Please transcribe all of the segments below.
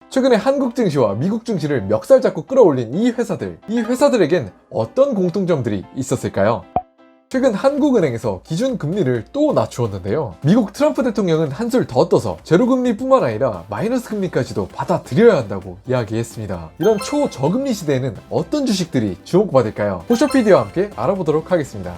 최근에 한국 증시와 미국 증시를 멱살 잡고 끌어올린 이 회사들에겐 어떤 공통점들이 있었을까요? 최근 한국은행에서 기준금리를 또 낮추었는데요. 미국 트럼프 대통령은 한술 더 떠서 제로금리뿐만 아니라 마이너스 금리까지도 받아들여야 한다고 이야기했습니다. 이런 초저금리 시대에는 어떤 주식들이 주목받을까요? 포쇼피디와 함께 알아보도록 하겠습니다.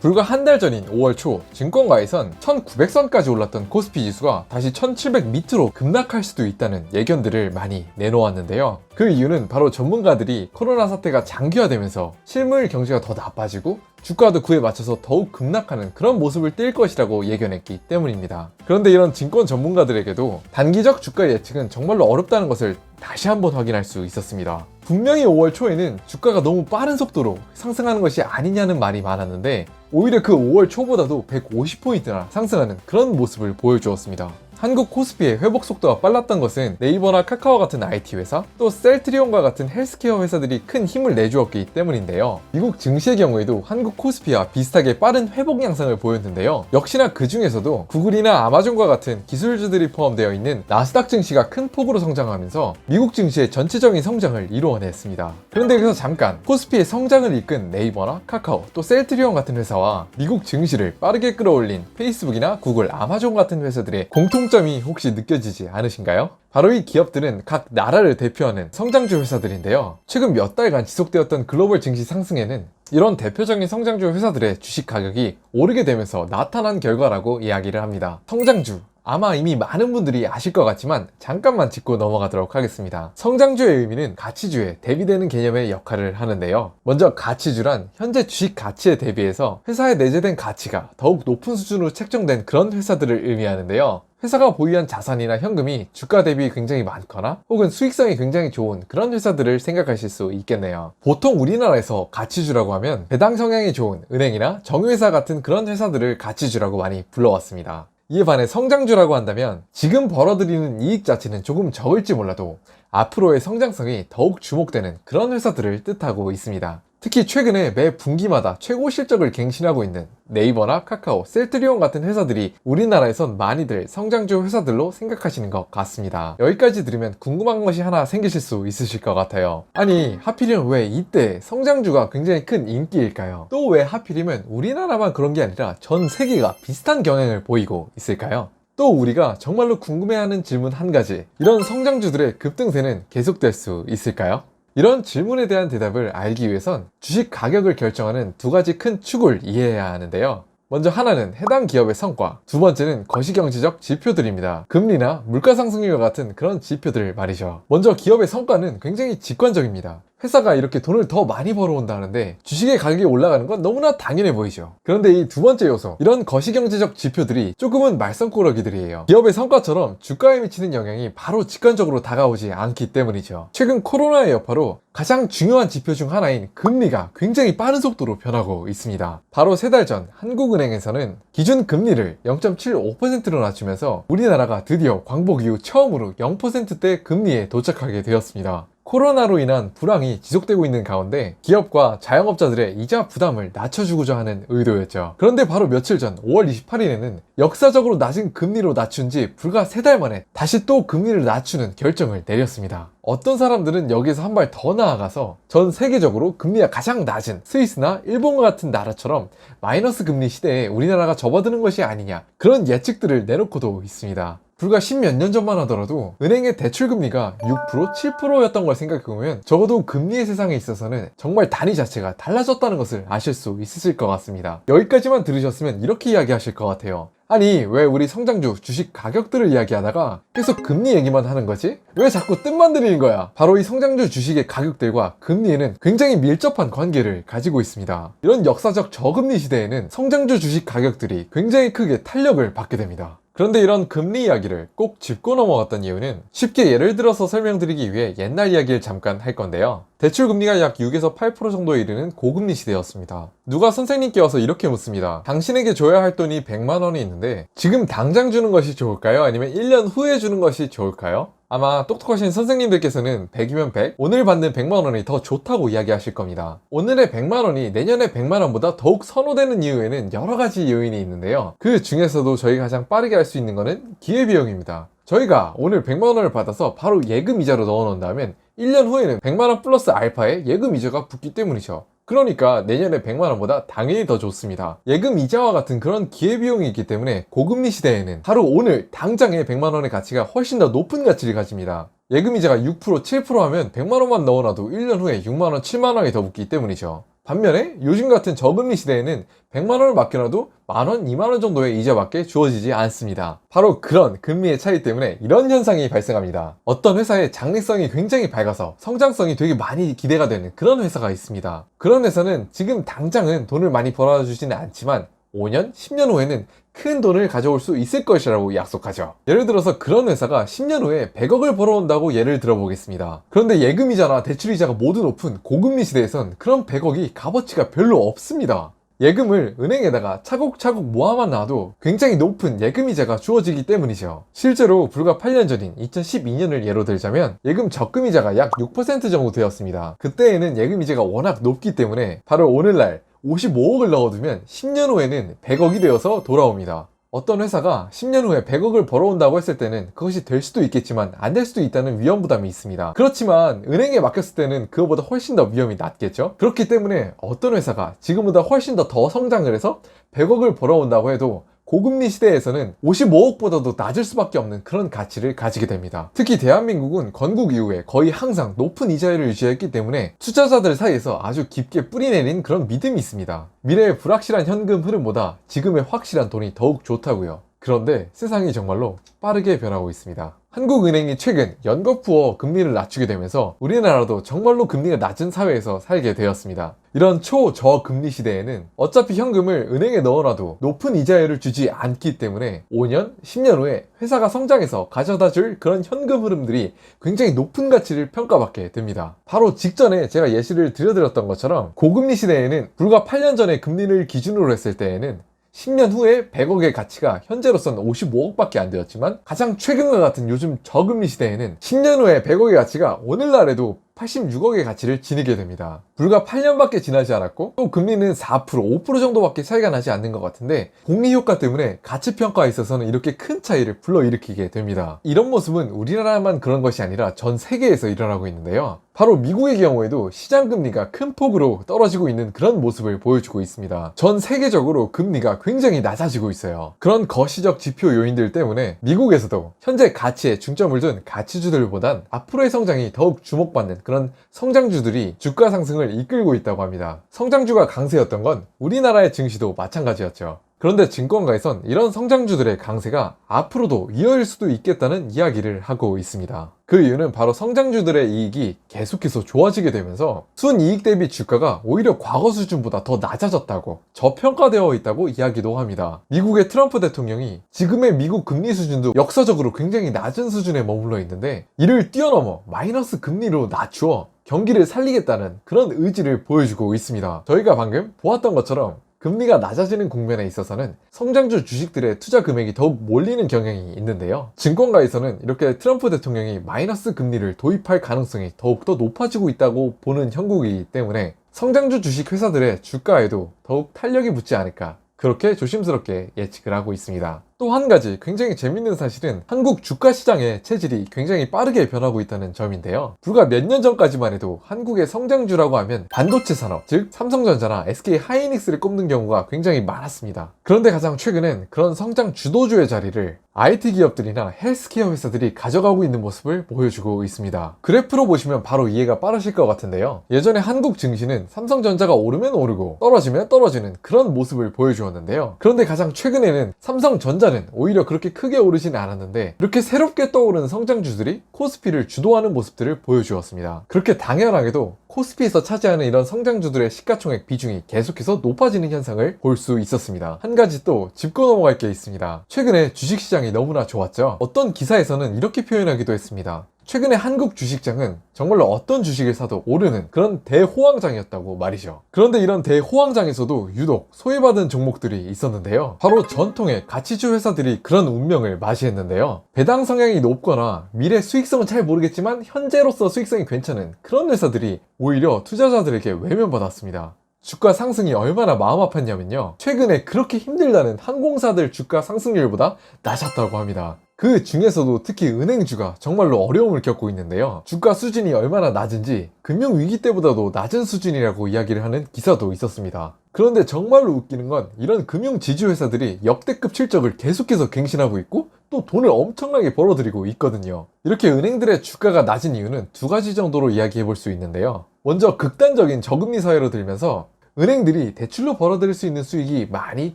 불과 한 달 전인 5월 초 증권가에선 1900선까지 올랐던 코스피 지수가 다시 1700 밑으로 급락할 수도 있다는 예견들을 많이 내놓았는데요. 그 이유는 바로 전문가들이 코로나 사태가 장기화되면서 실물 경제가 더 나빠지고 주가도 그에 맞춰서 더욱 급락하는 그런 모습을 띌 것이라고 예견했기 때문입니다. 그런데 이런 증권 전문가들에게도 단기적 주가 예측은 정말로 어렵다는 것을 다시 한번 확인할 수 있었습니다. 분명히 5월 초에는 주가가 너무 빠른 속도로 상승하는 것이 아니냐는 말이 많았는데 오히려 그 5월 초보다도 150포인트나 상승하는 그런 모습을 보여주었습니다. 한국 코스피의 회복 속도가 빨랐던 것은 네이버나 카카오 같은 IT 회사, 또 셀트리온과 같은 헬스케어 회사들이 큰 힘을 내주었기 때문인데요. 미국 증시의 경우에도 한국 코스피와 비슷하게 빠른 회복 양상을 보였는데요. 역시나 그 중에서도 구글이나 아마존과 같은 기술주들이 포함되어 있는 나스닥 증시가 큰 폭으로 성장하면서 미국 증시의 전체적인 성장을 이루어냈습니다. 그런데 여기서 잠깐 코스피의 성장을 이끈 네이버나 카카오, 또 셀트리온 같은 회사와 미국 증시를 빠르게 끌어올린 페이스북이나 구글, 아마존 같은 회사들의 공통점이 혹시 느껴지지 않으신가요? 바로 이 기업들은 각 나라를 대표하는 성장주 회사들인데요. 최근 몇 달간 지속되었던 글로벌 증시 상승에는 이런 대표적인 성장주 회사들의 주식 가격이 오르게 되면서 나타난 결과라고 이야기를 합니다. 성장주, 아마 이미 많은 분들이 아실 것 같지만 잠깐만 짚고 넘어가도록 하겠습니다. 성장주의 의미는 가치주에 대비되는 개념의 역할을 하는데요. 먼저 가치주란 현재 주식 가치에 대비해서 회사에 내재된 가치가 더욱 높은 수준으로 책정된 그런 회사들을 의미하는데요. 회사가 보유한 자산이나 현금이 주가 대비 굉장히 많거나 혹은 수익성이 굉장히 좋은 그런 회사들을 생각하실 수 있겠네요. 보통 우리나라에서 가치주라고 하면 배당 성향이 좋은 은행이나 정유회사 같은 그런 회사들을 가치주라고 많이 불러왔습니다. 이에 반해 성장주라고 한다면 지금 벌어들이는 이익 자체는 조금 적을지 몰라도 앞으로의 성장성이 더욱 주목되는 그런 회사들을 뜻하고 있습니다. 특히 최근에 매 분기마다 최고 실적을 갱신하고 있는 네이버나 카카오, 셀트리온 같은 회사들이 우리나라에선 많이들 성장주 회사들로 생각하시는 것 같습니다. 여기까지 들으면 궁금한 것이 하나 생기실 수 있으실 것 같아요. 아니, 하필이면 왜 이때 성장주가 굉장히 큰 인기일까요? 또 왜 하필이면 우리나라만 그런 게 아니라 전 세계가 비슷한 경향을 보이고 있을까요? 또 우리가 정말로 궁금해하는 질문 한 가지, 이런 성장주들의 급등세는 계속될 수 있을까요? 이런 질문에 대한 대답을 알기 위해선 주식 가격을 결정하는 두 가지 큰 축을 이해해야 하는데요. 먼저 하나는 해당 기업의 성과, 두 번째는 거시경제적 지표들입니다. 금리나 물가 상승률과 같은 그런 지표들 말이죠. 먼저 기업의 성과는 굉장히 직관적입니다. 회사가 이렇게 돈을 더 많이 벌어온다는데 주식의 가격이 올라가는 건 너무나 당연해 보이죠. 그런데 이 두 번째 요소, 이런 거시경제적 지표들이 조금은 말썽꾸러기들이에요. 기업의 성과처럼 주가에 미치는 영향이 바로 직관적으로 다가오지 않기 때문이죠. 최근 코로나의 여파로 가장 중요한 지표 중 하나인 금리가 굉장히 빠른 속도로 변하고 있습니다. 바로 3달 전 한국은행에서는 기준 금리를 0.75%로 낮추면서 우리나라가 드디어 광복 이후 처음으로 0%대 금리에 도착하게 되었습니다. 코로나로 인한 불황이 지속되고 있는 가운데 기업과 자영업자들의 이자 부담을 낮춰주고자 하는 의도였죠. 그런데 바로 며칠 전 5월 28일에는 역사적으로 낮은 금리로 낮춘 지 불과 3달 만에 다시 또 금리를 낮추는 결정을 내렸습니다. 어떤 사람들은 여기서 한 발 더 나아가서 전 세계적으로 금리가 가장 낮은 스위스나 일본과 같은 나라처럼 마이너스 금리 시대에 우리나라가 접어드는 것이 아니냐, 그런 예측들을 내놓고도 있습니다. 불과 10몇 년 전만 하더라도 은행의 대출금리가 6%, 7%였던 걸 생각해보면 적어도 금리의 세상에 있어서는 정말 단위 자체가 달라졌다는 것을 아실 수 있으실 것 같습니다. 여기까지만 들으셨으면 이렇게 이야기하실 것 같아요. 아니, 왜 우리 성장주 주식 가격들을 이야기하다가 계속 금리 얘기만 하는 거지? 왜 자꾸 뜻만 들이는 거야? 바로 이 성장주 주식의 가격들과 금리에는 굉장히 밀접한 관계를 가지고 있습니다. 이런 역사적 저금리 시대에는 성장주 주식 가격들이 굉장히 크게 탄력을 받게 됩니다. 그런데 이런 금리 이야기를 꼭 짚고 넘어갔던 이유는 쉽게 예를 들어서 설명드리기 위해 옛날 이야기를 잠깐 할 건데요. 대출 금리가 약 6에서 8% 정도에 이르는 고금리 시대였습니다. 누가 선생님께 와서 이렇게 묻습니다. 당신에게 줘야 할 돈이 100만 원이 있는데 지금 당장 주는 것이 좋을까요? 아니면 1년 후에 주는 것이 좋을까요? 아마 똑똑하신 선생님들께서는 100이면 100, 오늘 받는 100만원이 더 좋다고 이야기하실 겁니다. 오늘의 100만원이 내년의 100만원보다 더욱 선호되는 이유에는 여러가지 요인이 있는데요. 그 중에서도 저희가 가장 빠르게 할 수 있는 것은 기회비용입니다. 저희가 오늘 100만원을 받아서 바로 예금 이자로 넣어 놓는다면 1년 후에는 100만원 플러스 알파의 예금 이자가 붙기 때문이죠. 그러니까 내년에 100만원보다 당연히 더 좋습니다. 예금 이자와 같은 그런 기회비용이 있기 때문에 고금리 시대에는 바로 오늘 당장의 100만원의 가치가 훨씬 더 높은 가치를 가집니다. 예금 이자가 6%, 7% 하면 100만원만 넣어놔도 1년 후에 6만원, 7만원이 더 붙기 때문이죠. 반면에 요즘 같은 저금리 시대에는 100만원을 맡겨놔도 만원, 2만원 정도의 이자밖에 주어지지 않습니다. 바로 그런 금리의 차이 때문에 이런 현상이 발생합니다. 어떤 회사의 장래성이 굉장히 밝아서 성장성이 되게 많이 기대가 되는 그런 회사가 있습니다. 그런 회사는 지금 당장은 돈을 많이 벌어주지는 않지만 5년, 10년 후에는 큰 돈을 가져올 수 있을 것이라고 약속하죠. 예를 들어서 그런 회사가 10년 후에 100억을 벌어온다고 예를 들어보겠습니다. 그런데 예금이자나 대출이자가 모두 높은 고금리 시대에선 그런 100억이 값어치가 별로 없습니다. 예금을 은행에다가 차곡차곡 모아만 놔도 굉장히 높은 예금이자가 주어지기 때문이죠. 실제로 불과 8년 전인 2012년을 예로 들자면 예금 적금이자가 약 6% 정도 되었습니다. 그때에는 예금이자가 워낙 높기 때문에 바로 오늘날 55억을 넣어두면 10년 후에는 100억이 되어서 돌아옵니다. 어떤 회사가 10년 후에 100억을 벌어온다고 했을 때는 그것이 될 수도 있겠지만 안 될 수도 있다는 위험 부담이 있습니다. 그렇지만 은행에 맡겼을 때는 그거보다 훨씬 더 위험이 낮겠죠? 그렇기 때문에 어떤 회사가 지금보다 훨씬 더 성장을 해서 100억을 벌어온다고 해도 고금리 시대에서는 55억보다도 낮을 수밖에 없는 그런 가치를 가지게 됩니다. 특히 대한민국은 건국 이후에 거의 항상 높은 이자율을 유지했기 때문에 투자자들 사이에서 아주 깊게 뿌리내린 그런 믿음이 있습니다. 미래의 불확실한 현금 흐름보다 지금의 확실한 돈이 더욱 좋다고요. 그런데 세상이 정말로 빠르게 변하고 있습니다. 한국은행이 최근 연거푸어 금리를 낮추게 되면서 우리나라도 정말로 금리가 낮은 사회에서 살게 되었습니다. 이런 초저금리 시대에는 어차피 현금을 은행에 넣어놔도 높은 이자율을 주지 않기 때문에 5년, 10년 후에 회사가 성장해서 가져다 줄 그런 현금 흐름들이 굉장히 높은 가치를 평가받게 됩니다. 바로 직전에 제가 예시를 들려드렸던 것처럼 고금리 시대에는 불과 8년 전에 금리를 기준으로 했을 때에는 10년 후에 100억의 가치가 현재로서는 55억밖에 안 되었지만 가장 최근과 같은 요즘 저금리 시대에는 10년 후에 100억의 가치가 오늘날에도 86억의 가치를 지니게 됩니다. 불과 8년밖에 지나지 않았고 또 금리는 4%, 5% 정도밖에 차이가 나지 않는 것 같은데 복리 효과 때문에 가치평가에 있어서는 이렇게 큰 차이를 불러일으키게 됩니다. 이런 모습은 우리나라만 그런 것이 아니라 전 세계에서 일어나고 있는데요. 바로 미국의 경우에도 시장금리가 큰 폭으로 떨어지고 있는 그런 모습을 보여주고 있습니다. 전 세계적으로 금리가 굉장히 낮아지고 있어요. 그런 거시적 지표 요인들 때문에 미국에서도 현재 가치에 중점을 둔 가치주들보단 앞으로의 성장이 더욱 주목받는 그런 성장주들이 주가 상승을 이끌고 있다고 합니다. 성장주가 강세였던 건 우리나라의 증시도 마찬가지였죠. 그런데 증권가에선 이런 성장주들의 강세가 앞으로도 이어질 수도 있겠다는 이야기를 하고 있습니다. 그 이유는 바로 성장주들의 이익이 계속해서 좋아지게 되면서 순이익 대비 주가가 오히려 과거 수준보다 더 낮아졌다고 저평가되어 있다고 이야기도 합니다. 미국의 트럼프 대통령이 지금의 미국 금리 수준도 역사적으로 굉장히 낮은 수준에 머물러 있는데 이를 뛰어넘어 마이너스 금리로 낮추어 경기를 살리겠다는 그런 의지를 보여주고 있습니다. 저희가 방금 보았던 것처럼 금리가 낮아지는 국면에 있어서는 성장주 주식들의 투자 금액이 더욱 몰리는 경향이 있는데요. 증권가에서는 이렇게 트럼프 대통령이 마이너스 금리를 도입할 가능성이 더욱더 높아지고 있다고 보는 형국이기 때문에 성장주 주식 회사들의 주가에도 더욱 탄력이 붙지 않을까 그렇게 조심스럽게 예측을 하고 있습니다. 또 한 가지 굉장히 재밌는 사실은 한국 주가 시장의 체질이 굉장히 빠르게 변하고 있다는 점인데요. 불과 몇 년 전까지만 해도 한국의 성장주라고 하면 반도체 산업, 즉 삼성전자나 SK 하이닉스를 꼽는 경우가 굉장히 많았습니다. 그런데 가장 최근엔 그런 성장 주도주의 자리를 IT 기업들이나 헬스케어 회사들이 가져가고 있는 모습을 보여주고 있습니다. 그래프로 보시면 바로 이해가 빠르실 것 같은데요. 예전에 한국 증시는 삼성전자가 오르면 오르고 떨어지면 떨어지는 그런 모습을 보여주었는데요. 그런데 가장 최근에는 삼성전자는 오히려 그렇게 크게 오르지는 않았는데 이렇게 새롭게 떠오르는 성장주들이 코스피를 주도하는 모습들을 보여주었습니다. 그렇게 당연하게도 코스피에서 차지하는 이런 성장주들의 시가총액 비중이 계속해서 높아지는 현상을 볼 수 있었습니다. 한 가지 또 짚고 넘어갈 게 있습니다. 최근에 주식시장이 너무나 좋았죠. 어떤 기사에서는 이렇게 표현하기도 했습니다. 최근에 한국 주식장은 정말로 어떤 주식을 사도 오르는 그런 대호황장이었다고 말이죠. 그런데 이런 대호황장에서도 유독 소외받은 종목들이 있었는데요. 바로 전통의 가치주 회사들이 그런 운명을 맞이했는데요. 배당 성향이 높거나 미래 수익성은 잘 모르겠지만 현재로서 수익성이 괜찮은 그런 회사들이 오히려 투자자들에게 외면받았습니다. 주가 상승이 얼마나 마음 아팠냐면요. 최근에 그렇게 힘들다는 항공사들 주가 상승률보다 낮았다고 합니다. 그 중에서도 특히 은행주가 정말로 어려움을 겪고 있는데요. 주가 수준이 얼마나 낮은지 금융위기 때보다도 낮은 수준이라고 이야기를 하는 기사도 있었습니다. 그런데 정말로 웃기는 건 이런 금융지주 회사들이 역대급 실적을 계속해서 갱신하고 있고 또 돈을 엄청나게 벌어들이고 있거든요. 이렇게 은행들의 주가가 낮은 이유는 두 가지 정도로 이야기해 볼 수 있는데요. 먼저 극단적인 저금리 사회로 들면서 은행들이 대출로 벌어들일 수 있는 수익이 많이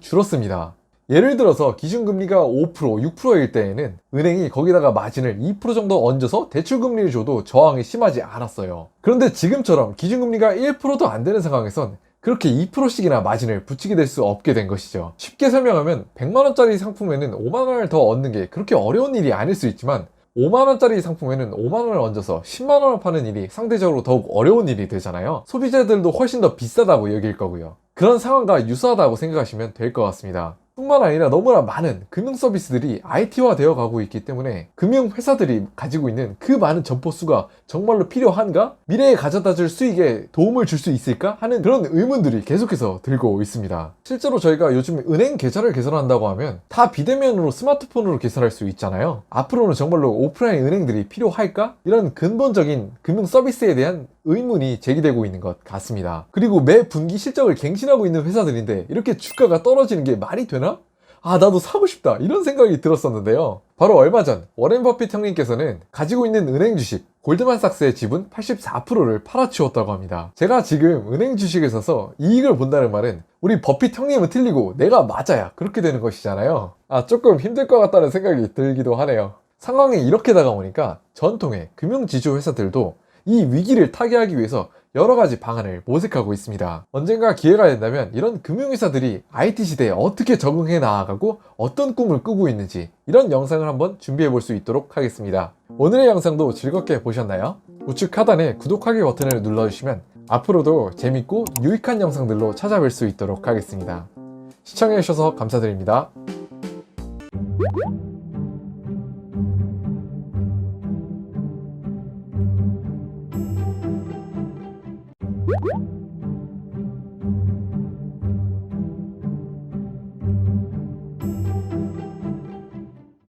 줄었습니다. 예를 들어서 기준금리가 5%, 6%일 때에는 은행이 거기다가 마진을 2% 정도 얹어서 대출금리를 줘도 저항이 심하지 않았어요. 그런데 지금처럼 기준금리가 1%도 안 되는 상황에선 그렇게 2%씩이나 마진을 붙이게 될 수 없게 된 것이죠. 쉽게 설명하면 100만원짜리 상품에는 5만원을 더 얻는 게 그렇게 어려운 일이 아닐 수 있지만 5만원짜리 상품에는 5만원을 얹어서 10만원을 파는 일이 상대적으로 더욱 어려운 일이 되잖아요. 소비자들도 훨씬 더 비싸다고 여길 거고요. 그런 상황과 유사하다고 생각하시면 될 것 같습니다. 뿐만 아니라 너무나 많은 금융 서비스들이 IT화 되어 가고 있기 때문에 금융 회사들이 가지고 있는 그 많은 점포 수가 정말로 필요한가? 미래에 가져다 줄 수익에 도움을 줄 수 있을까? 하는 그런 의문들이 계속해서 들고 있습니다. 실제로 저희가 요즘 은행 계좌를 개설한다고 하면 다 비대면으로 스마트폰으로 개설할 수 있잖아요. 앞으로는 정말로 오프라인 은행들이 필요할까? 이런 근본적인 금융 서비스에 대한 의문이 제기되고 있는 것 같습니다. 그리고 매 분기 실적을 갱신하고 있는 회사들인데 이렇게 주가가 떨어지는 게 말이 되나? 아, 나도 사고 싶다, 이런 생각이 들었었는데요. 바로 얼마 전 워렌 버핏 형님께서는 가지고 있는 은행 주식 골드만삭스의 지분 84%를 팔아치웠다고 합니다. 제가 지금 은행 주식을 사서 이익을 본다는 말은 우리 버핏 형님은 틀리고 내가 맞아야 그렇게 되는 것이잖아요. 조금 힘들 것 같다는 생각이 들기도 하네요. 상황이 이렇게 다가오니까 전통의 금융지주 회사들도 이 위기를 타개하기 위해서 여러 가지 방안을 모색하고 있습니다. 언젠가 기회가 된다면 이런 금융회사들이 IT 시대에 어떻게 적응해 나아가고 어떤 꿈을 꾸고 있는지 이런 영상을 한번 준비해 볼 수 있도록 하겠습니다. 오늘의 영상도 즐겁게 보셨나요? 우측 하단에 구독하기 버튼을 눌러주시면 앞으로도 재밌고 유익한 영상들로 찾아뵐 수 있도록 하겠습니다. 시청해주셔서 감사드립니다.